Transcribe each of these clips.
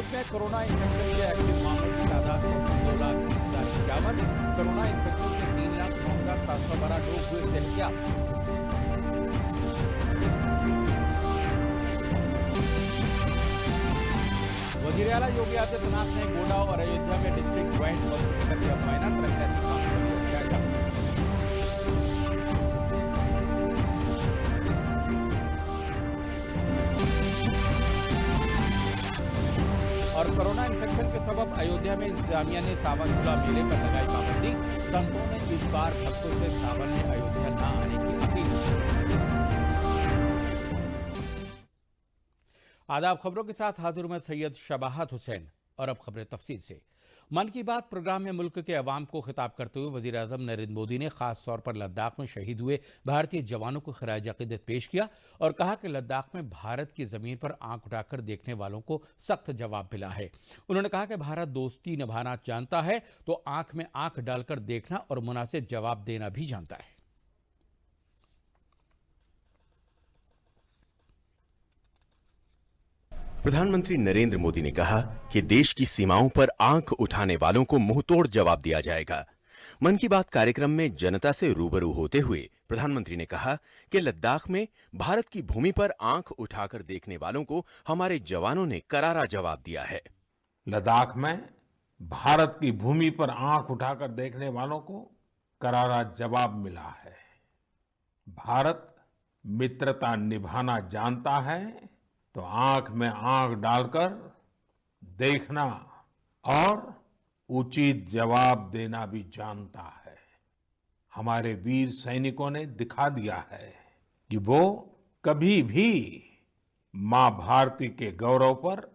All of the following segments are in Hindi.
मुल्क में कोरोना इन्फेक्शन के एक्टिव मामलों की तादाद 2,30,51। कोरोना इन्फेक्शन से 3,09,712 लोग हुए सेहतियाब। वजीर आला योगी आदित्यनाथ ने गोंडा और अयोध्या में डिस्ट्रिक्ट ज्वाइंट हॉस्पिटल का किया मुआयना, तरक्याती कामों का लिया जायजा। और कोरोना इन्फेक्शन के सबब अयोध्या में इंतजामिया ने सावन झूला मेले पर लगाई पाबंदी। संतों ने इस बार भक्तों से सावन में अयोध्या न आने की अपील की। आदाब, खबरों के साथ हाजिर मैं सैयद शबाहत हुसैन और अब खबरें तफसील से। मन की बात प्रोग्राम में मुल्क के अवाम को खिताब करते हुए वजीर आज़म नरेंद्र मोदी ने खास तौर पर लद्दाख में शहीद हुए भारतीय जवानों को खराज अकीदत पेश किया और कहा कि लद्दाख में भारत की जमीन पर आंख उठाकर देखने वालों को सख्त जवाब मिला है। उन्होंने कहा कि भारत दोस्ती निभाना जानता है तो आंख में आंख डालकर देखना और मुनासिब जवाब देना भी जानता है। प्रधानमंत्री नरेंद्र मोदी ने कहा कि देश की सीमाओं पर आंख उठाने वालों को मुंहतोड़ जवाब दिया जाएगा। मन की बात कार्यक्रम में जनता से रूबरू होते हुए प्रधानमंत्री ने कहा कि लद्दाख में भारत की भूमि पर आंख उठाकर देखने वालों को हमारे जवानों ने करारा जवाब दिया है। लद्दाख में भारत की भूमि पर आंख उठाकर देखने वालों को करारा जवाब मिला है। भारत मित्रता निभाना जानता है तो आंख में आंख डालकर देखना और उचित जवाब देना भी जानता है। हमारे वीर सैनिकों ने दिखा दिया है कि वो कभी भी मां भारती के गौरव पर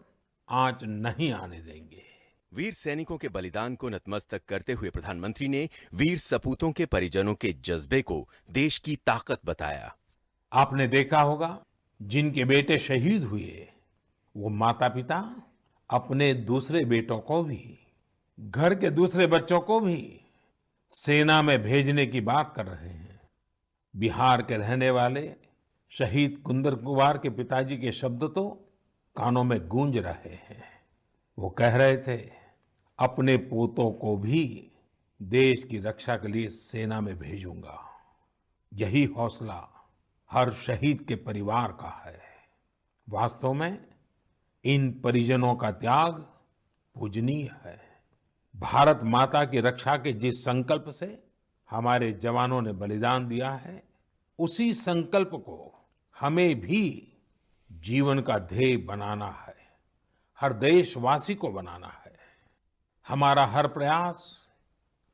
आंच नहीं आने देंगे। वीर सैनिकों के बलिदान को नतमस्तक करते हुए प्रधानमंत्री ने वीर सपूतों के परिजनों के जज्बे को देश की ताकत बताया। आपने देखा होगा जिनके बेटे शहीद हुए वो माता पिता अपने दूसरे बेटों को भी, घर के दूसरे बच्चों को भी सेना में भेजने की बात कर रहे हैं। बिहार के रहने वाले शहीद कुंदन कुमार के पिताजी के शब्द तो कानों में गूंज रहे हैं। वो कह रहे थे, अपने पोतों को भी देश की रक्षा के लिए सेना में भेजूंगा। यही हौसला हर शहीद के परिवार का है। वास्तव में इन परिजनों का त्याग पूजनीय है। भारत माता की रक्षा के जिस संकल्प से हमारे जवानों ने बलिदान दिया है, उसी संकल्प को हमें भी जीवन का ध्येय बनाना है, हर देशवासी को बनाना है। हमारा हर प्रयास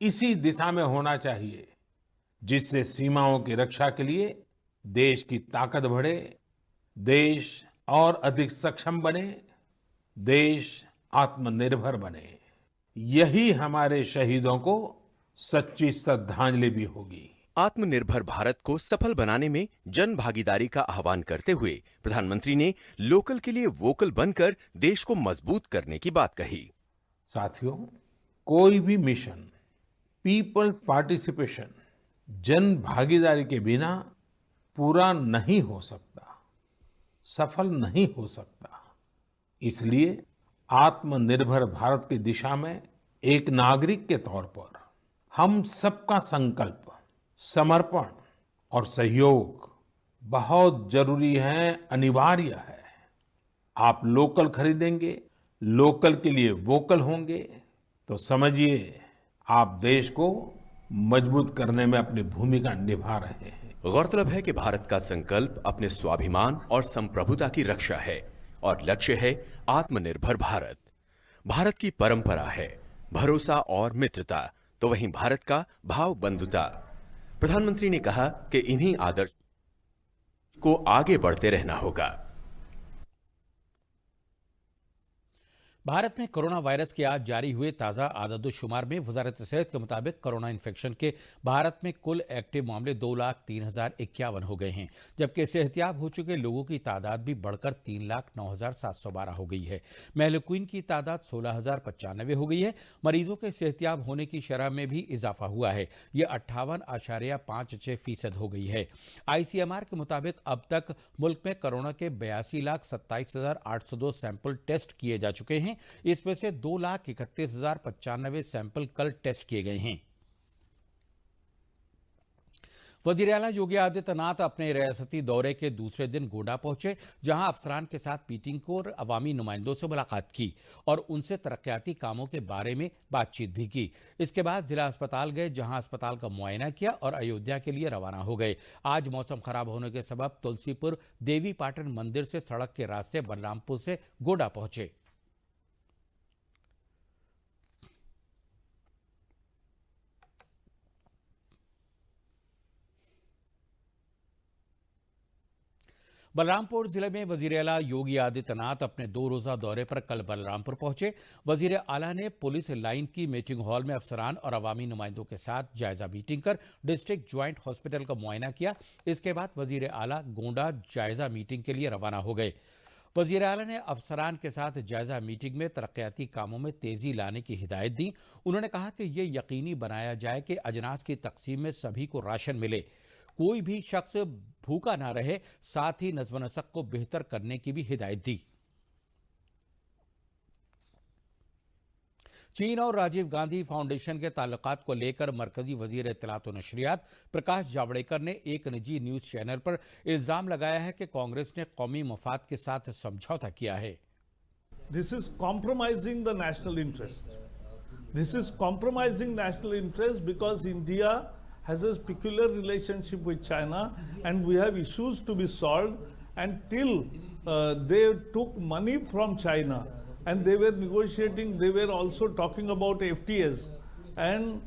इसी दिशा में होना चाहिए जिससे सीमाओं की रक्षा के लिए देश की ताकत बढ़े, देश और अधिक सक्षम बने, देश आत्मनिर्भर बने। यही हमारे शहीदों को सच्ची श्रद्धांजलि भी होगी। आत्मनिर्भर भारत को सफल बनाने में जन भागीदारी का आह्वान करते हुए प्रधानमंत्री ने लोकल के लिए वोकल बनकर देश को मजबूत करने की बात कही। साथियों, कोई भी मिशन पीपल्स पार्टिसिपेशन, जन भागीदारी के बिना पूरा नहीं हो सकता, सफल नहीं हो सकता। इसलिए आत्मनिर्भर भारत की दिशा में एक नागरिक के तौर पर हम सबका संकल्प, समर्पण और सहयोग बहुत जरूरी है, अनिवार्य है। आप लोकल खरीदेंगे, लोकल के लिए वोकल होंगे तो समझिए आप देश को मजबूत करने में अपनी भूमिका निभा रहे हैं। गौरतलब है कि भारत का संकल्प अपने स्वाभिमान और संप्रभुता की रक्षा है और लक्ष्य है आत्मनिर्भर भारत। भारत की परंपरा है भरोसा और मित्रता, तो वहीं भारत का भाव बंधुता। प्रधानमंत्री ने कहा कि इन्हीं आदर्श को आगे बढ़ते रहना होगा। भारत में कोरोना वायरस के आज जारी हुए ताज़ा आदादोशुमार में वजारत सेहत के मुताबिक कोरोना इन्फेक्शन के भारत में कुल एक्टिव मामले 2,03,051 हो गए हैं, जबकि सेहतियाब हो चुके लोगों की तादाद भी बढ़कर 3,09,712 हो गई है। महलूकीन की तादाद 16,095 हो गई है। मरीजों के सेहतियाब होने की शरह में भी इजाफा हुआ है, ये 58.56% हो गई है। ICMR के मुताबिक अब तक मुल्क में कोरोना के 82,27,802 सैंपल टेस्ट किए जा चुके हैं। हैं। इसमें से 2,31,095 सैंपल कल टेस्ट किए गए हैं। वजीर आला योगी आदित्यनाथ अपने रियासती दौरे के दूसरे दिन गोंडा पहुंचे, जहां अफसरान के साथ मीटिंग को और अवामी नुमाइंदों से मुलाकात की और उनसे तरक्याती कामों के बारे में बातचीत भी की। इसके बाद जिला अस्पताल गए, जहां अस्पताल का मुआयना किया और अयोध्या के लिए रवाना हो गए। आज मौसम खराब होने के सबब तुलसीपुर देवी पाटन मंदिर से सड़क के रास्ते बलरामपुर से गोंडा पहुंचे। बलरामपुर जिले में वजीर आला योगी आदित्यनाथ अपने 2 रोजा दौरे पर कल बलरामपुर पहुंचे। वजीर आला ने पुलिस लाइन की मीटिंग हॉल में अफसरान और अवामी नुमाइंदों के साथ जायजा मीटिंग कर डिस्ट्रिक्ट ज्वाइंट हॉस्पिटल का मुआयना किया। इसके बाद वजीर आला गोंडा जायजा मीटिंग के लिए रवाना हो गए। वजीर आला ने अफसरान के साथ जायजा मीटिंग में तरक्याती कामों में तेजी लाने की हिदायत दी। उन्होंने कहा कि ये यकीनी बनाया जाए कि अजनास की तकसीम में सभी को राशन मिले, कोई भी शख्स भूखा ना रहे। साथ ही नज़्म नसक को बेहतर करने की भी हिदायत दी। चीन और राजीव गांधी फाउंडेशन के ताल्लुकात को लेकर मरकजी वजीर इत्तलात और नशरियात प्रकाश जावड़ेकर ने एक निजी न्यूज चैनल पर इल्जाम लगाया है कि कांग्रेस ने कौमी मफाद के साथ समझौता किया है। This is compromising the national interest. This is compromising national interest because India has a peculiar relationship with China and we have issues to be solved, and till they took money from China and they were negotiating, they were also talking about FTAs, and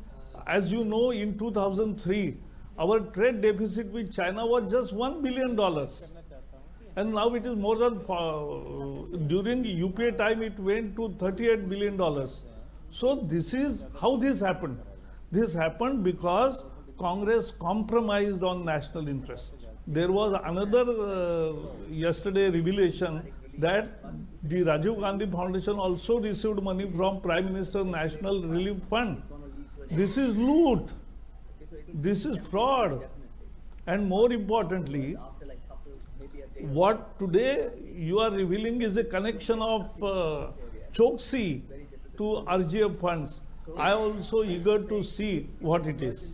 as you know, in 2003 our trade deficit with China was just $1 billion, and now it is more than during UPA time it went to $38 billion. So this is how this happened. This happened because Congress compromised on national interest. There was another yesterday revelation that the Rajiv Gandhi Foundation also received money from Prime Minister National Relief Fund. This is loot. This is fraud. And more importantly, what today you are revealing is a connection of Choksi to RGF funds. I am also eager to see what it is.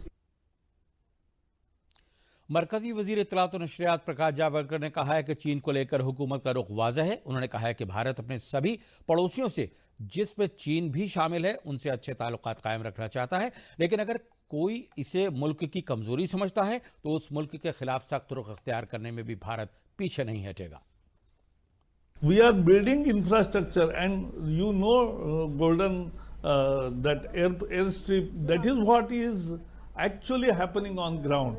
मरकजी वजीर इत्तलात और नशरियात प्रकाश जावड़ेकर ने कहा है कि चीन को लेकर हुकूमत का रुख वाज़ह है। उन्होंने कहा है कि भारत अपने सभी पड़ोसियों से, जिसमें चीन भी शामिल है, उनसे अच्छे ताल्लुकात कायम रखना चाहता है, लेकिन अगर कोई इसे मुल्क की कमजोरी समझता है तो उस मुल्क के खिलाफ सख्त रुख अख्तियार करने में भी भारत पीछे नहीं हटेगा। We are building infrastructure, and you know, Golden, that airstrip, that is what is actually happening on ground.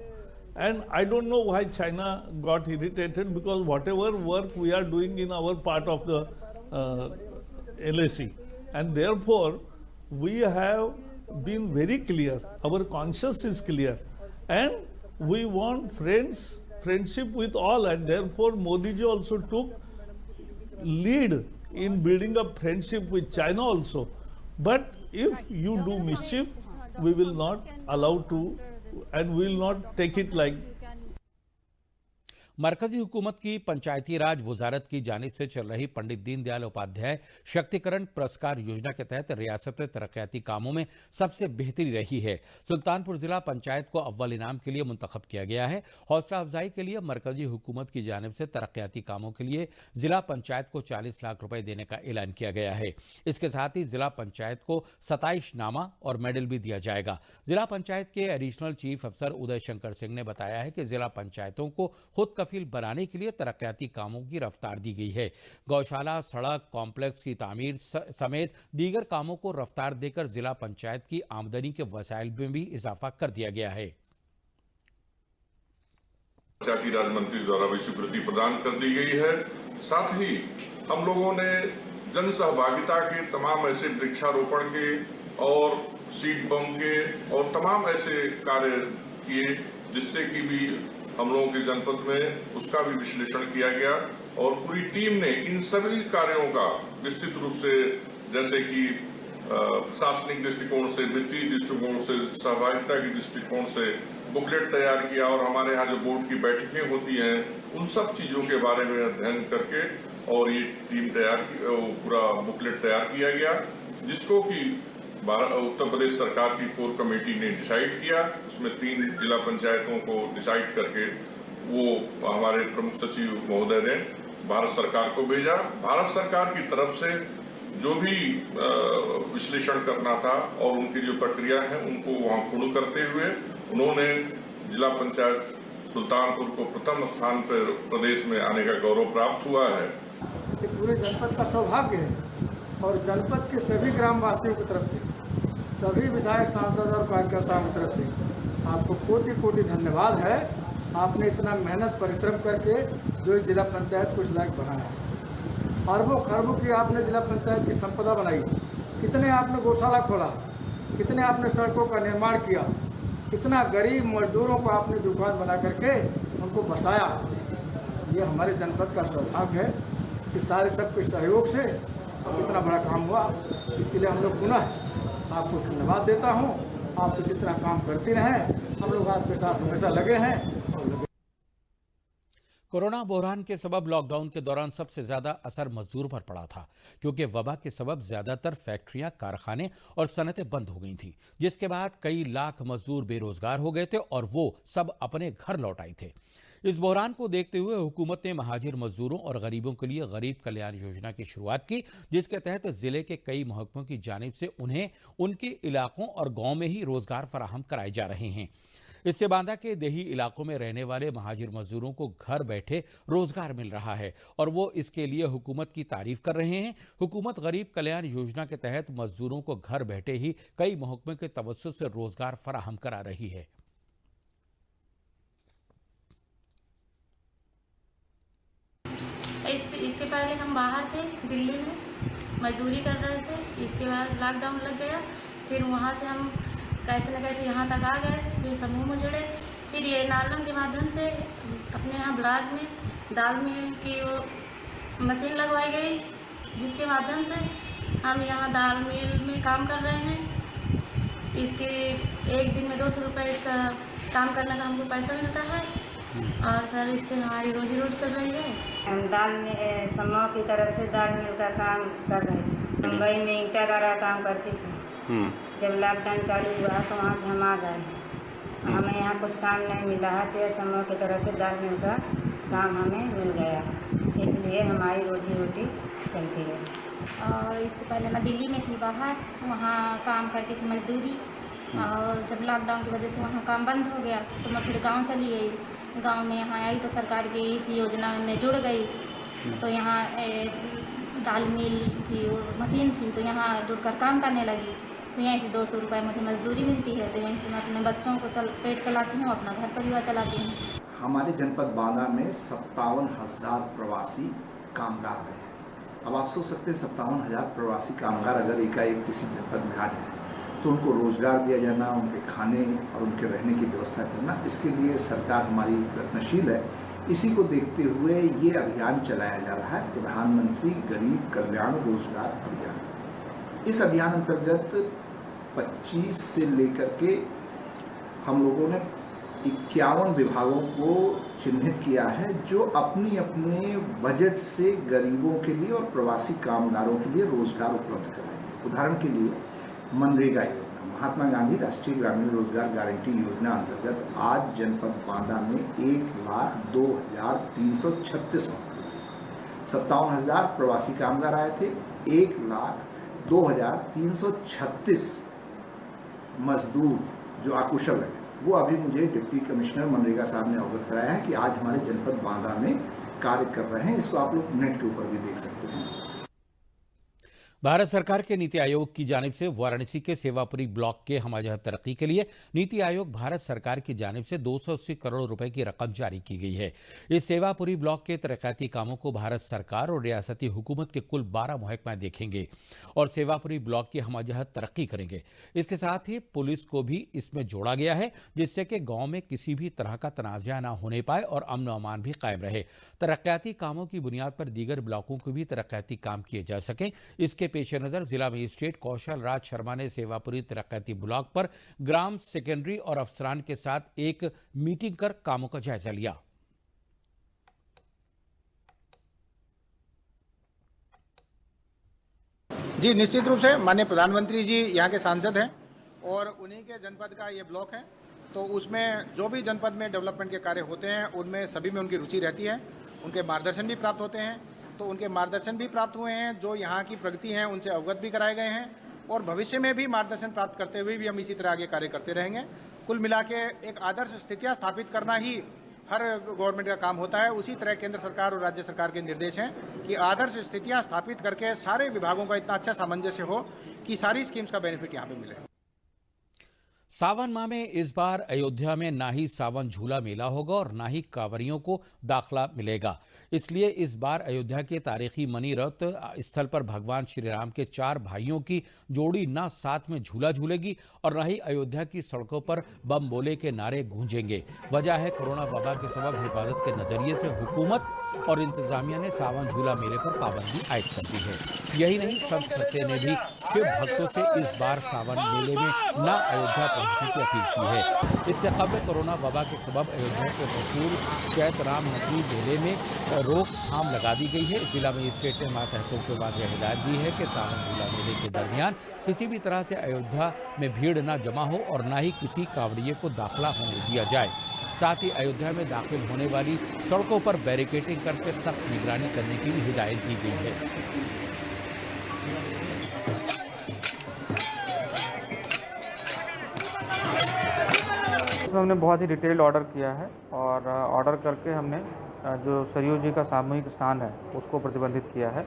And I don't know why China got irritated, because whatever work we are doing in our part of the LAC, and therefore we have been very clear, our conscience is clear, and we want friendship with all, and therefore Modi ji also took lead in building up friendship with China also. But if you do mischief, we will not allow to, and we will not take it like. मरकजी हुकूमत की पंचायती राज वजारत की जानिब से चल रही पंडित दीनदयाल उपाध्याय शक्तिकरण पुरस्कार योजना के तहत रियासत में तरक्याती कामों में सबसे बेहतरी रही है। सुल्तानपुर जिला पंचायत को अव्वल इनाम के लिए मुंतखब किया गया है। हौसला अफजाई के लिए मरकजी हुकूमत की जानिब से तरक्याती कामों के लिए जिला पंचायत को 40 लाख रुपए देने का ऐलान किया गया है। इसके साथ ही जिला पंचायत को 27 नामा और मेडल भी दिया जाएगा। जिला पंचायत के एडिशनल चीफ अफसर उदय शंकर सिंह ने बताया है कि जिला पंचायतों को खुद कफील बनाने के लिए तरक्याती कामों की रफ्तार दी गई है। गौशाला, सड़क, कॉम्प्लेक्स की तामीर समेत दीगर कामों को रफ्तार देकर जिला पंचायत की आमदनी के वसाइल में भी इजाफा कर दिया गया है। पंचायती राज मंत्री द्वारा भी स्वीकृति प्रदान कर दी गई है। साथ ही हम लोगों ने जन सहभागिता के तमाम ऐसे वृक्षारोपण के और सीड बम के और तमाम ऐसे कार्य किए, जिससे कि भी हम लोगों के जनपद में उसका भी विश्लेषण किया गया, और पूरी टीम ने इन सभी कार्यों का विस्तृत रूप से, जैसे कि प्रशासनिक दृष्टिकोण से, वित्तीय दृष्टिकोण से, सहभागिता के दृष्टिकोण से बुकलेट तैयार किया, और हमारे यहाँ जो बोर्ड की बैठकें होती हैं उन सब चीजों के बारे में अध्ययन करके और ये टीम पूरा बुकलेट तैयार किया गया, जिसको कि उत्तर प्रदेश सरकार की कोर कमेटी ने डिसाइड किया। उसमें 3 जिला पंचायतों को डिसाइड करके वो हमारे प्रमुख सचिव महोदय ने भारत सरकार को भेजा। भारत सरकार की तरफ से जो भी विश्लेषण करना था और उनकी जो प्रक्रिया है उनको वहां पूर्ण करते हुए उन्होंने जिला पंचायत सुल्तानपुर को प्रथम स्थान पर प्रदेश में आने का गौरव प्राप्त हुआ है। पूरे जनपद का सौभाग्य है और जनपद के सभी ग्रामवासियों की तरफ से, सभी विधायक, सांसद और कार्यकर्ताओं की तरफ से आपको कोटि कोटि धन्यवाद है। आपने इतना मेहनत परिश्रम करके जो इस जिला पंचायत को इस लायक बनाया है। अरबों खरबों की आपने जिला पंचायत की संपदा बनाई, कितने आपने गौशाला खोला, कितने आपने सड़कों का निर्माण किया, कितना गरीब मजदूरों को आपने दुकान बना करके उनको बसाया। ये हमारे जनपद का सौभाग्य है कि सारे सबके सहयोग से अब इतना बड़ा काम हुआ। इसके लिए हम लोग पुनः आपको धन्यवाद देता हूँ। आप इसी तरह काम करती रहें, हम लोग आपके साथ हमेशा लगे हैं। कोरोना बहरान के सबब लॉकडाउन के दौरान सबसे ज्यादा असर मजदूरों पर पड़ा था, क्योंकि वबा के सबब ज्यादातर फैक्ट्रियां, कारखाने और सनतें बंद हो गई थीं, जिसके बाद कई लाख मजदूर बेरोजगार हो गए थे और वो सब अपने घर लौट आए थे। इस बहरान को देखते हुए हुकूमत ने महाजिर मजदूरों और गरीबों के लिए गरीब कल्याण योजना की शुरुआत की, जिसके तहत जिले के कई महकमों की जानिब से उन्हें उनके इलाकों और गांव में ही रोजगार फराहम कराए जा रहे हैं। इससे बांदा के देही इलाकों में रहने वाले महाजिर मजदूरों को घर बैठे रोजगार मिल रहा है और वो इसके लिए हुकूमत की तारीफ कर रहे हैं। हुकूमत गरीब कल्याण योजना के तहत मजदूरों को घर बैठे ही कई महकमे के तवज्जुह से रोजगार फराहम करा रही है। इसके पहले हम बाहर थे, दिल्ली में मजदूरी कर रहे थे। इसके बाद लॉकडाउन लग गया, फिर वहाँ से हम कैसे न कैसे यहाँ तक आ गए, फिर समूह में जुड़े। फिर ये नालम के माध्यम से अपने यहाँ ब्लॉक में दाल मिल की वो मशीन लगवाई गई, जिसके माध्यम से हम यहाँ दाल मिल में काम कर रहे हैं। इसके एक दिन में 200 रुपये का काम करने का हमको पैसा मिलता है और सर इससे हमारी रोजी रोटी चल रही है। हम दाल में समूह की तरफ से दाल मिल का काम कर रहे हैं। मुंबई में ईंटा गारा काम करती थी। जब लॉकडाउन चालू हुआ तो वहाँ से हम आ गए। हमें यहाँ कुछ काम नहीं मिला है, तो समूह की तरफ से दाल मिल का काम हमें मिल गया, इसलिए हमारी रोजी रोटी चलती है। और इससे पहले मैं दिल्ली में थी बाहर, वहाँ काम करती थी मजदूरी। और जब लॉकडाउन की वजह से वहाँ काम बंद हो गया तो मैं फिर गांव चली गई। गांव में यहाँ आई तो सरकार की इस योजना में जुड़ गई। तो यहाँ दाल मिल थी, मशीन थी, तो यहाँ जुड़कर काम करने लगी। तो यहीं से 200 रुपये मुझे मजदूरी मिलती है, तो यहीं से मैं अपने बच्चों को पेट चलाती हूँ, अपना घर परिवार चलाती हूँ। हमारे जनपद बांदा में 57,000 प्रवासी कामगार हैं। अब आप सोच सकते हैं 57,000 प्रवासी कामगार अगर एकाएक किसी जनपद में आ जाए तो उनको रोजगार दिया जाना, उनके खाने और उनके रहने की व्यवस्था करना, इसके लिए सरकार हमारी प्रयत्नशील है। इसी को देखते हुए ये अभियान चलाया जा रहा है, प्रधानमंत्री गरीब कल्याण रोजगार अभियान। इस अभियान अंतर्गत 25 से लेकर के हम लोगों ने 51 विभागों को चिन्हित किया है, जो अपनी अपने बजट से गरीबों के लिए और प्रवासी कामगारों के लिए रोजगार उपलब्ध कराएंगे। उदाहरण के लिए मनरेगा योजना, महात्मा गांधी राष्ट्रीय ग्रामीण रोजगार गारंटी योजना अंतर्गत आज जनपद बांदा में 1,02,336 मजदूर, 57,000 प्रवासी कामगार आए थे। 1,02,336 मजदूर जो अकुशल है, वो अभी मुझे डिप्टी कमिश्नर मनरेगा साहब ने अवगत कराया है कि आज हमारे जनपद बांदा में कार्य कर रहे हैं। इसको आप लोग नेट के ऊपर भी देख सकते हैं। भारत सरकार के नीति आयोग की जानिब से वाराणसी के सेवापुरी ब्लॉक के हमाजहत तरक्की के लिए नीति आयोग भारत सरकार की जानिब से 280 करोड़ रुपए की रकम जारी की गई है। इस सेवापुरी ब्लॉक के तरक्याती कामों को भारत सरकार और रियासती हुकूमत के कुल 12 महकमे देखेंगे और सेवापुरी ब्लॉक की हमाजहत तरक्की करेंगे। इसके साथ ही पुलिस को भी इसमें जोड़ा गया है, जिससे कि गाँव में किसी भी तरह का तनाज़ा न होने पाए और अमन अमान भी कायम रहे। तरक्याती कामों की बुनियाद पर दीगर ब्लॉकों को भी तरक्याती काम किए जा सकें, इसके पेश नजर जिला मजिस्ट्रेट कौशल राज शर्मा ने सेवापुरी तरक्याती ब्लॉक पर ग्राम सेकेंडरी और अफसरान के साथ एक मीटिंग कर कामों का जायजा लिया। जी, निश्चित रूप से माननीय प्रधानमंत्री जी यहाँ के सांसद हैं और उन्हीं के जनपद का ये ब्लॉक है, तो उसमें जो भी जनपद में डेवलपमेंट के कार्य होते हैं उनमें सभी में उनकी रुचि रहती है, उनके मार्गदर्शन भी प्राप्त होते हैं। तो उनके मार्गदर्शन भी प्राप्त हुए हैं, जो यहाँ की प्रगति है उनसे अवगत भी कराए गए हैं और भविष्य में भी मार्गदर्शन प्राप्त करते हुए भी हम इसी तरह आगे कार्य करते रहेंगे। कुल मिला के एक आदर्श स्थितियाँ स्थापित करना ही हर गवर्नमेंट का काम होता है। उसी तरह केंद्र सरकार और राज्य सरकार के निर्देश हैं कि आदर्श स्थितियाँ स्थापित करके सारे विभागों का इतना अच्छा सामंजस्य हो कि सारी स्कीम्स का बेनिफिट यहाँ पे मिले। सावन माह में इस बार अयोध्या में ना ही सावन झूला मेला होगा और ना ही कांवरियों को दाखला मिलेगा। इसलिए इस बार अयोध्या के तारीखी मनी रथ स्थल पर भगवान श्री राम के 4 भाइयों की जोड़ी ना साथ में झूला झूलेगी और ना ही अयोध्या की सड़कों पर बम बोले के नारे गूंजेंगे। वजह है कोरोना वबा के सबब हिफाजत के नजरिए से हुकूमत और इंतजामिया ने सावन झूला मेले पर पाबंदी आयद कर दी है। यही नहीं, संत सत्य ने भी शिव भक्तों से इस बार सावन मेले में न अयोध्या पहुंचने की अपील की है। इससे कबल कोरोना वबा के सबब अयोध्या के मशहूर चैतराम नगरी मेले में रोकथाम लगा दी गई है। जिला मजिस्ट्रेट ने मातहतों को वाज़ेह हिदायत दी है कि सावन झूला मेले के दरमियान किसी भी तरह से अयोध्या में भीड़ न जमा हो और न ही किसी कांवड़िए को दाखिला होने दिया जाए। साथ ही अयोध्या में दाखिल होने वाली सड़कों पर बैरिकेडिंग करके सख्त निगरानी करने की भी हिदायत दी गई है। इसमें हमने बहुत ही डिटेल्ड ऑर्डर किया है और ऑर्डर करके हमने जो सरयू जी का सामूहिक स्नान है उसको प्रतिबंधित किया है।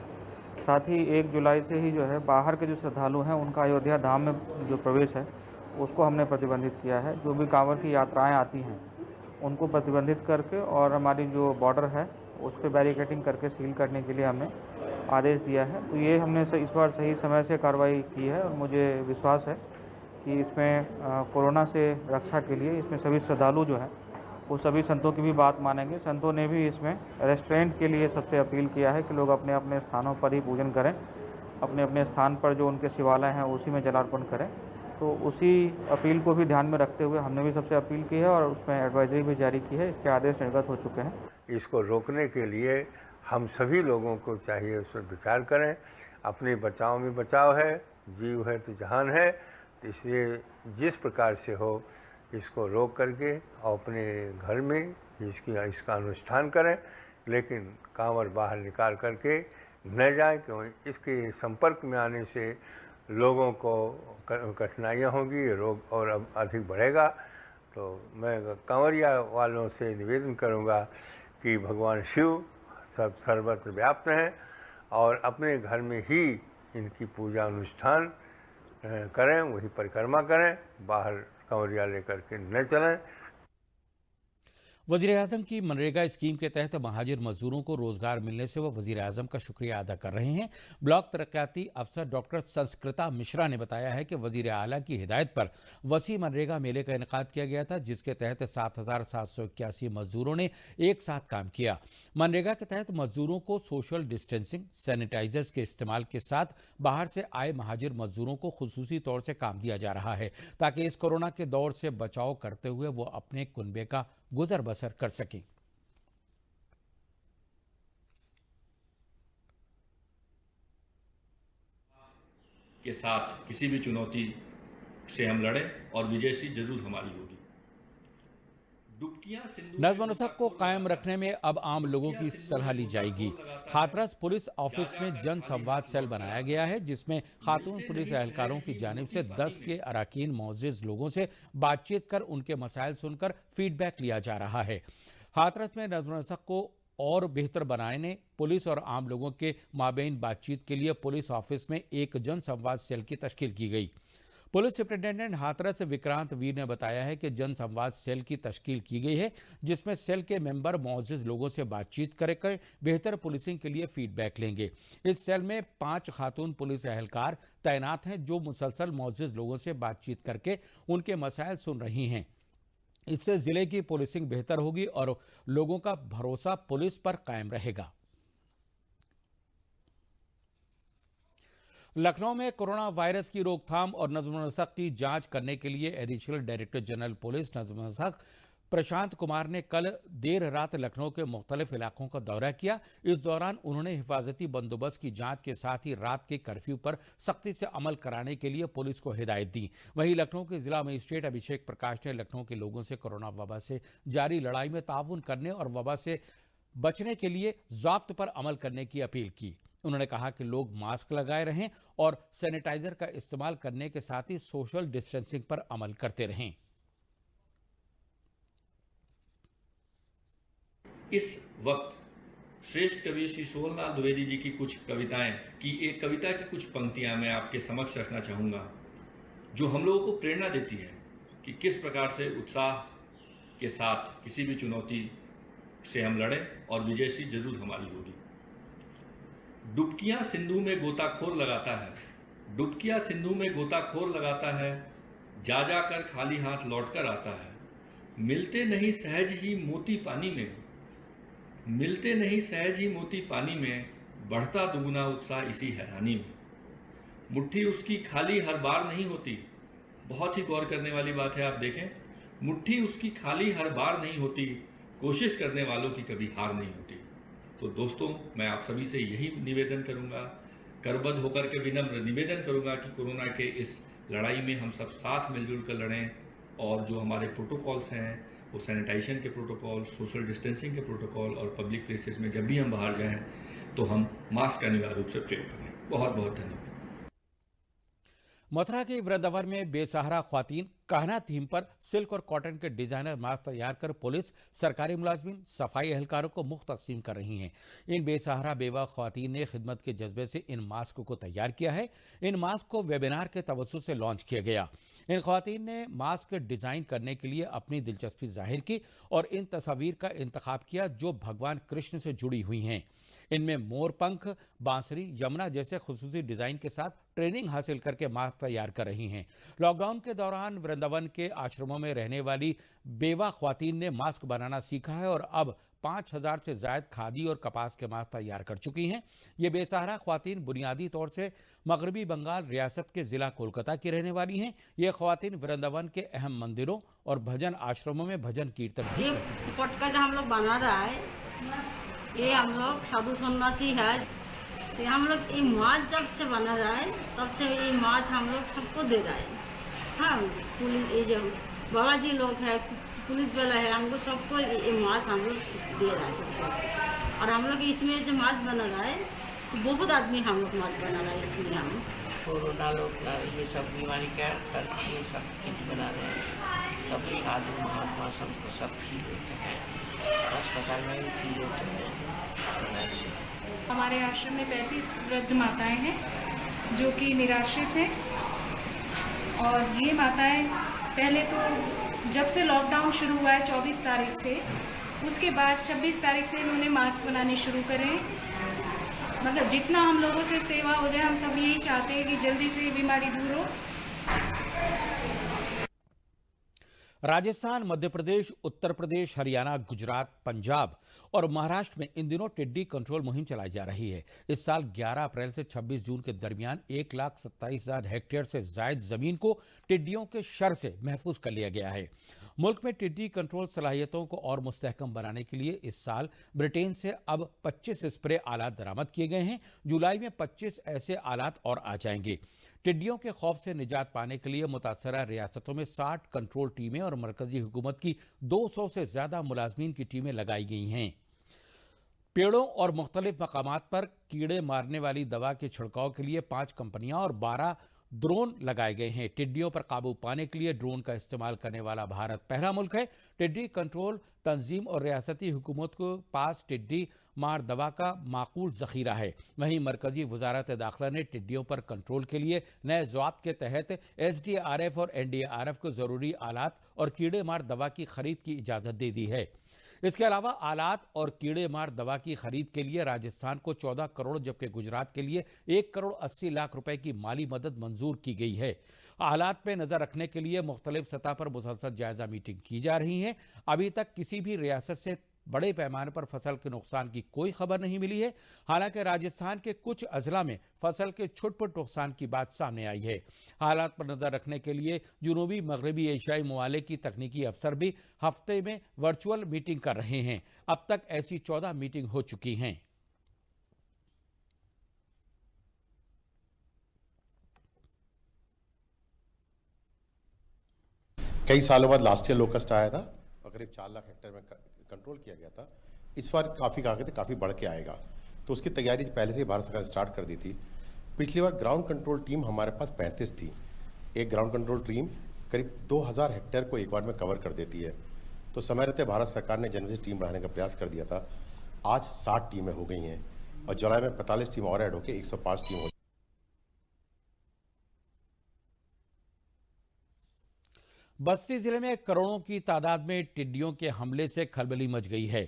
साथ ही 1 जुलाई से ही जो है बाहर के जो श्रद्धालु हैं उनका अयोध्या धाम में जो प्रवेश है उसको हमने प्रतिबंधित किया है। जो भी कांवड़ की यात्राएं आती हैं उनको प्रतिबंधित करके और हमारी जो बॉर्डर है उस पर बैरिकेडिंग करके सील करने के लिए हमने आदेश दिया है। तो ये हमने इस बार सही समय से कार्रवाई की है और मुझे विश्वास है कि इसमें कोरोना से रक्षा के लिए इसमें सभी श्रद्धालु जो हैं वो सभी संतों की भी बात मानेंगे। संतों ने भी इसमें रेस्टोरेंट के लिए सबसे अपील किया है कि लोग अपने अपने स्थानों पर ही पूजन करें, अपने अपने स्थान पर जो उनके शिवालय हैं उसी में जलार्पण करें। तो उसी अपील को भी ध्यान में रखते हुए हमने भी सबसे अपील की है और उसमें एडवाइजरी भी जारी की है। इसके आदेश निर्गत हो चुके हैं। इसको रोकने के लिए हम सभी लोगों को चाहिए उस पर विचार करें। अपने बचाव में बचाव है, जीव है तो जहान है, तो इसलिए जिस प्रकार से हो इसको रोक करके और अपने घर में इसका अनुष्ठान करें, लेकिन कांवड़ बाहर निकाल करके न जाए, क्योंकि इसके संपर्क में आने से लोगों को कठिनाइयाँ होंगी, रोग और अब अधिक बढ़ेगा। तो मैं कांवड़िया वालों से निवेदन करूंगा कि भगवान शिव सब सर्वत्र व्याप्त हैं और अपने घर में ही इनकी पूजा अनुष्ठान करें, वही परिक्रमा करें, बाहर कांवड़िया लेकर के न चलें। वज़ीर-ए-आज़म की मनरेगा स्कीम के तहत महाजिर मजदूरों को रोजगार मिलने से वह वज़ीर-ए-आज़म का शुक्रिया अदा कर रहे हैं। ब्लॉक तरक्याती अफसर डॉक्टर संस्कृता मिश्रा ने बताया है कि वज़ीर आला की हिदायत पर वसी मनरेगा मेले का इनेकाद किया गया था, जिसके तहत 7,781 मजदूरों ने एक साथ काम किया। मनरेगा के तहत मजदूरों को सोशल डिस्टेंसिंग, सैनिटाइजर्स के इस्तेमाल के साथ बाहर से आए महाजिर मजदूरों को खुसूसी तौर से काम दिया जा रहा है, ताकि इस कोरोना के दौर से बचाव करते हुए वो अपने कुनबे का गुजर बसर कर सकें। के साथ किसी भी चुनौती से हम लड़ें और विजय जरूर हमारी होगी। नज़्म और नसक को कायम रखने में अब आम लोगों की सलाह ली जाएगी। हाथरस पुलिस ऑफिस में जन संवाद सेल बनाया गया है, जिसमें खातून पुलिस एहलकारों की जानिब से 10 के अराकीन मोअज़्ज़िज़ लोगों से बातचीत कर उनके मसाइल सुनकर फीडबैक लिया जा रहा है। हाथरस में नज़्म और नसक को और बेहतर बनाने, पुलिस और आम लोगों के माबेन बातचीत के लिए पुलिस ऑफिस में एक जन संवाद सेल की तश्कील की गई। पुलिस सुपरिटेंडेंट हाथरस विक्रांत वीर ने बताया है कि जन संवाद सेल की तश्कील की गई है, जिसमें सेल के मेंबर मोअज़्ज़िज़ लोगों से बातचीत कर बेहतर पुलिसिंग के लिए फीडबैक लेंगे। इस सेल में 5 खातून पुलिस एहलकार तैनात हैं, जो मुसलसल मोअज़्ज़िज़ लोगों से बातचीत करके उनके मसाइल सुन रही हैं। इससे जिले की पुलिसिंग बेहतर होगी और लोगों का भरोसा पुलिस पर कायम रहेगा। लखनऊ में कोरोना वायरस की रोकथाम और नज़्म और नसक की जांच करने के लिए एडिशनल डायरेक्टर जनरल पुलिस नज़्म और नसक प्रशांत कुमार ने कल देर रात लखनऊ के मुख्तलिफ इलाकों का दौरा किया। इस दौरान उन्होंने हिफाजती बंदोबस्त की जांच के साथ ही रात के कर्फ्यू पर सख्ती से अमल कराने के लिए पुलिस को हिदायत दी। वहीं लखनऊ के जिला मजिस्ट्रेट अभिषेक प्रकाश ने लखनऊ के लोगों से कोरोना वबा से जारी लड़ाई में ताउन करने और वबा से बचने के लिए ज़ाब्त पर अमल करने की अपील की। उन्होंने कहा कि लोग मास्क लगाए रहें और सैनिटाइजर का इस्तेमाल करने के साथ ही सोशल डिस्टेंसिंग पर अमल करते रहें। इस वक्त श्रेष्ठ कवि श्री सोहनलाल द्विवेदी जी की कुछ कविताएं की एक कविता की कुछ पंक्तियां मैं आपके समक्ष रखना चाहूँगा, जो हम लोगों को प्रेरणा देती है कि किस प्रकार से उत्साह के साथ किसी भी चुनौती से हम लड़ें और विजयश्री जरूर हमारी होगी। डुबकियां सिंधु में गोताखोर लगाता है, डुबकियां सिंधु में गोताखोर लगाता है, जा जाकर खाली हाथ लौटकर आता है। मिलते नहीं सहज ही मोती पानी में, मिलते नहीं सहज ही मोती पानी में, बढ़ता दुगुना उत्साह इसी हैरानी में। मुट्ठी उसकी खाली हर बार नहीं होती, बहुत ही गौर करने वाली बात है। आप देखें, मुट्ठी उसकी खाली हर बार नहीं होती, कोशिश करने वालों की कभी हार नहीं होती। तो दोस्तों, मैं आप सभी से यही निवेदन करूंगा, करबद्ध होकर के विनम्र निवेदन करूंगा कि कोरोना के इस लड़ाई में हम सब साथ मिलजुल कर लड़ें और जो हमारे प्रोटोकॉल्स हैं वो सैनिटाइजेशन के प्रोटोकॉल, सोशल डिस्टेंसिंग के प्रोटोकॉल और पब्लिक प्लेसेस में जब भी हम बाहर जाएं तो हम मास्क का अनिवार्य रूप से प्रयोग करें। बहुत बहुत धन्यवाद। मथुरा के वृंदावन में बेसहारा ख्वातीन कहना थीम पर सिल्क और कॉटन के डिजाइनर मास्क तैयार कर पुलिस, सरकारी मुलाजमीन, सफाई एहलकारों को मुफ्त तकसीम कर रही हैं। इन बेसहारा बेवा ख्वातीन ने खिदमत के जज्बे से इन मास्क को तैयार किया है। इन मास्क को वेबिनार के तवज्जुह से लॉन्च किया गया। इन ख्वातीन ने मास्क डिजाइन करने के लिए अपनी दिलचस्पी जाहिर की और इन तस्वीर का इंतखाब किया जो भगवान कृष्ण से जुड़ी हुई हैं। इनमें मोर पंख, बांसुरी, यमुना जैसे खुसूसी डिजाइन के साथ ट्रेनिंग हासिल करके मास्क तैयार कर रही हैं। लॉकडाउन के दौरान वृंदावन के आश्रमों में रहने वाली बेवा ख्वातीन ने मास्क बनाना सीखा है और अब 5000 से जायद खादी और कपास के मास्क तैयार कर चुकी हैं। ये बेसहारा ख्वातीन बुनियादी तौर से मगरबी बंगाल रियासत के जिला कोलकाता की रहने वाली हैं। ये ख्वातीन वृंदावन के अहम मंदिरों और भजन आश्रमों में भजन कीर्तन भी करती हैं। पटका जो हम लोग बना रहा है, ये हम लोग साधु सन्यासी है, तो हम लोग ये मास्क जब से बना रहा है तब से ये मास्क हम लोग सबको दे रहा है। हाँ, पुलिस ये जो बाबा जी लोग है, पुलिस वाला है, हमको सबको ये मास्क हम लोग दे रहा है सबको। और हम लोग इसमें जो मास्क बना रहा है तो बहुत आदमी हम लोग मास्क बना रहा है। इसमें हम कोरोना लोग ये सब बीमारी क्या करके ये सब किट बना रहे हैं, सभी साधु महात्मा सबको सब फ्री होते हैं, अस्पताल में भी फ्री होते हैं। हमारे आश्रम में 35 वृद्ध माताएं हैं जो कि निराश्रित हैं और ये माताएं पहले तो जब से लॉकडाउन शुरू हुआ है 24 तारीख से, उसके बाद 26 तारीख से इन्होंने मास्क बनाने शुरू करे। मतलब जितना हम लोगों से सेवा हो जाए, हम सब यही चाहते हैं कि जल्दी से ये बीमारी दूर हो। राजस्थान, मध्य प्रदेश, उत्तर प्रदेश, हरियाणा, गुजरात, पंजाब और महाराष्ट्र में इन दिनों टिड्डी कंट्रोल मुहिम चलाई जा रही है। इस साल 11 अप्रैल से 26 जून के दरमियान 1,27,000 हेक्टेयर से जायद जमीन को टिड्डियों के शर से महफूज कर लिया गया है। मुल्क में टिड्डी कंट्रोल सलाहियतों को और मुस्तहकम बनाने के लिए इस साल ब्रिटेन से अब 25 स्प्रे आलात बरामद किए गए हैं। जुलाई में 25 ऐसे आलात और आ जाएंगे। टिड्डियों के खौफ से निजात पाने के लिए मुतासरा रियासतों में 60 कंट्रोल टीमें और मरकजी हुकूमत की 200 से ज्यादा मुलाजमीन की टीमें लगाई गई हैं। पेड़ों और मुख्तलिफ मकामात पर कीड़े मारने वाली दवा के छिड़काव के लिए 5 कंपनियां और 12 ड्रोन लगाए गए हैं। टिड्डियों पर काबू पाने के लिए ड्रोन का इस्तेमाल करने वाला भारत पहला मुल्क है। टिड्डी कंट्रोल तंजीम और रियासती हुकूमत के पास टिड्डी मार दवा का माकूल जखीरा है। वहीं मरकजी वजारत दाखिला ने टिड्डियों पर कंट्रोल के लिए नए ज़ाब्त के तहत SDRF और NDRF को ज़रूरी आलात और कीड़े मार दवा की खरीद की इजाज़त दे दी है। इसके अलावा आलात और कीड़े मार दवा की खरीद के लिए राजस्थान को 14 करोड़ जबकि गुजरात के लिए 1 करोड़ 80 लाख रुपए की माली मदद मंजूर की गई है। हालात पे नजर रखने के लिए मुख्तलिफ सतह पर मुसलसल जायजा मीटिंग की जा रही है। अभी तक किसी भी रियासत से बड़े पैमाने पर फसल के नुकसान की कोई खबर नहीं मिली है। हालांकि राजस्थान के कुछ अजला में फसल के छुटपुट नुकसान की बात सामने आई है। हालात पर नजर रखने के लिए जनूबी मगरबी एशियाई ममालिक की तकनीकी अफसर भी हफ्ते में वर्चुअल मीटिंग कर रहे हैं। अब तक ऐसी 14 मीटिंग हो चुकी हैं। कई सालों बाद लास्ट ईयर लोकस्ट आया था और करीब 4 लाख हेक्टेयर में कंट्रोल किया गया था। इस बार काफ़ी बढ़ के आएगा, तो उसकी तैयारी पहले से ही भारत सरकार ने स्टार्ट कर दी थी। पिछली बार ग्राउंड कंट्रोल टीम हमारे पास 35 थी। एक ग्राउंड कंट्रोल टीम करीब 2000 हेक्टेयर को एक बार में कवर कर देती है। तो समय रहते भारत सरकार ने जनवरी से टीम बढ़ाने का प्रयास कर दिया था। आज 60 टीमें हो गई हैं और जुलाई में 45 टीम और ऐड होकर 105 टीम हो। बस्ती जिले में करोड़ों की तादाद में टिड्डियों के हमले से खलबली मच गई है।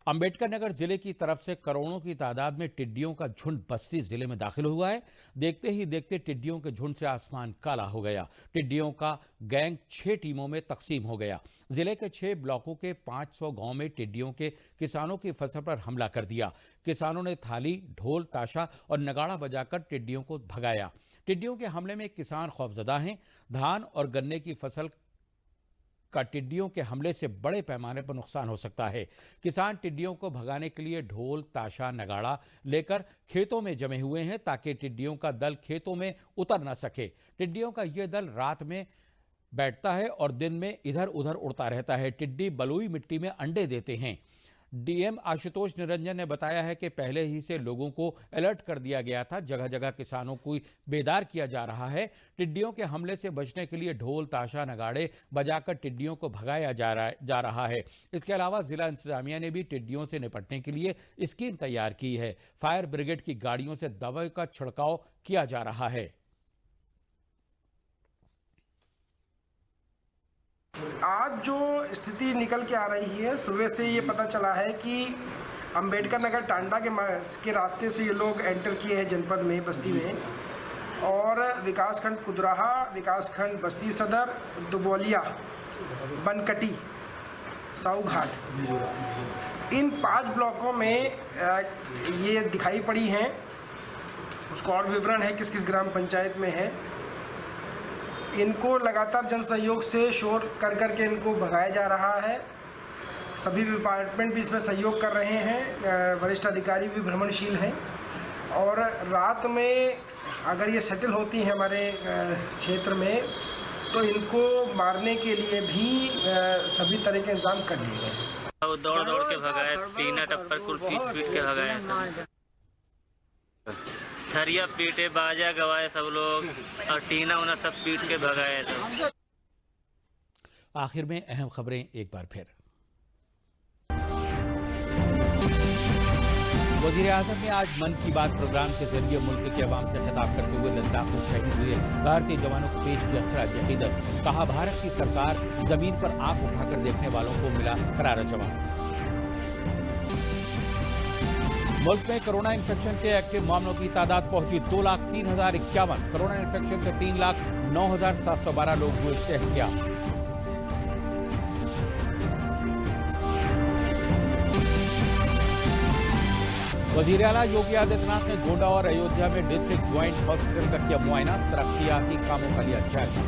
अंबेडकर नगर जिले की तरफ से करोड़ों की तादाद में टिड्डियों का झुंड बस्ती जिले में दाखिल हुआ है। देखते ही देखते टिड्डियों के झुंड से आसमान काला हो गया। टिड्डियों का गैंग 6 टीमों में तकसीम हो गया। जिले के 6 ब्लॉकों के 500 गांव में टिड्डियों के किसानों की फसल पर हमला कर दिया। किसानों ने थाली, ढोल, ताशा और नगाड़ा बजाकर टिड्डियों को भगाया। टिड्डियों के हमले में किसान खौफजदा हैं। धान और गन्ने की फसल का टिड्डियों के हमले से बड़े पैमाने पर नुकसान हो सकता है। किसान टिड्डियों को भगाने के लिए ढोल, ताशा, नगाड़ा लेकर खेतों में जमे हुए हैं ताकि टिड्डियों का दल खेतों में उतर न सके। टिड्डियों का यह दल रात में बैठता है और दिन में इधर उधर उड़ता रहता है। टिड्डी बलुई मिट्टी में अंडे देते हैं। डीएम आशुतोष निरंजन ने बताया है कि पहले ही से लोगों को अलर्ट कर दिया गया था। जगह जगह किसानों को बेदार किया जा रहा है। टिड्डियों के हमले से बचने के लिए ढोल, ताशा, नगाड़े बजाकर टिड्डियों को भगाया जा रहा है। इसके अलावा जिला इंतजामिया ने भी टिड्डियों से निपटने के लिए स्कीम तैयार की है। फायर ब्रिगेड की गाड़ियों से दवा का छिड़काव किया जा रहा है। आज जो स्थिति निकल के आ रही है, सुबह से ये पता चला है कि अंबेडकर नगर टांडा के रास्ते से ये लोग एंटर किए हैं जनपद में, बस्ती में, और विकासखंड कुदराहा, विकासखंड बस्ती सदर, दुबौलिया, बनकटी, साऊघाट, इन 5 ब्लॉकों में ये दिखाई पड़ी हैं। उसको और विवरण है किस किस ग्राम पंचायत में है। इनको लगातार जन सहयोग से शोर कर करके इनको भगाया जा रहा है। सभी डिपार्टमेंट भी इसमें सहयोग कर रहे हैं। वरिष्ठ अधिकारी भी भ्रमणशील हैं और रात में अगर ये सेटल होती हैं हमारे क्षेत्र में तो इनको मारने के लिए भी सभी तरह के इंतजाम कर लिए गए। दौड़ दौड़ के भगाए, टीना टप्पर कुल पीट के भगाए, थरिया पीटे, बाजा गवाए सब लोग और टीना उना सब पीट के भगाए सब। आखिर में अहम खबरें एक बार फिर। वज़ीर आज़म ने आज मन की बात प्रोग्राम के जरिए मुल्क के अवाम से खिताब करते हुए लद्दाख में शहीद हुए भारतीय जवानों को पेश किया खराज अकीदत। कहा, भारत की सरकार जमीन पर आंख उठाकर देखने वालों को मिला करारा जवाब। मुल्क में कोरोना इन्फेक्शन के एक्टिव मामलों की तादाद पहुंची 2,03,051। कोरोना इन्फेक्शन से 3,09,712 लोग हुए सेहतयाब। वज़ीर आला योगी आदित्यनाथ ने गोंडा और अयोध्या में डिस्ट्रिक्ट ज्वाइंट हॉस्पिटल का किया मुआयना। तरक्याती कामों का लिया जायजा।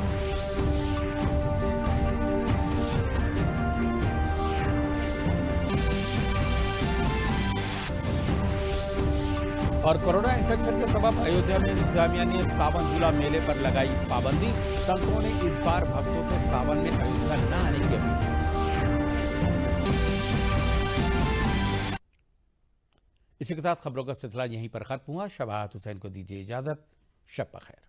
और कोरोना इन्फेक्शन के सबब अयोध्या में इंतजामिया ने सावन झूला मेले पर लगाई पाबंदी। संतों ने इस बार भक्तों से सावन में अयोध्या न आने की अपील की। इसी के साथ खबरों का सिलसिला यहीं पर खत्म हुआ। शबाहत हुसैन को दीजिए इजाजत। शब बखैर।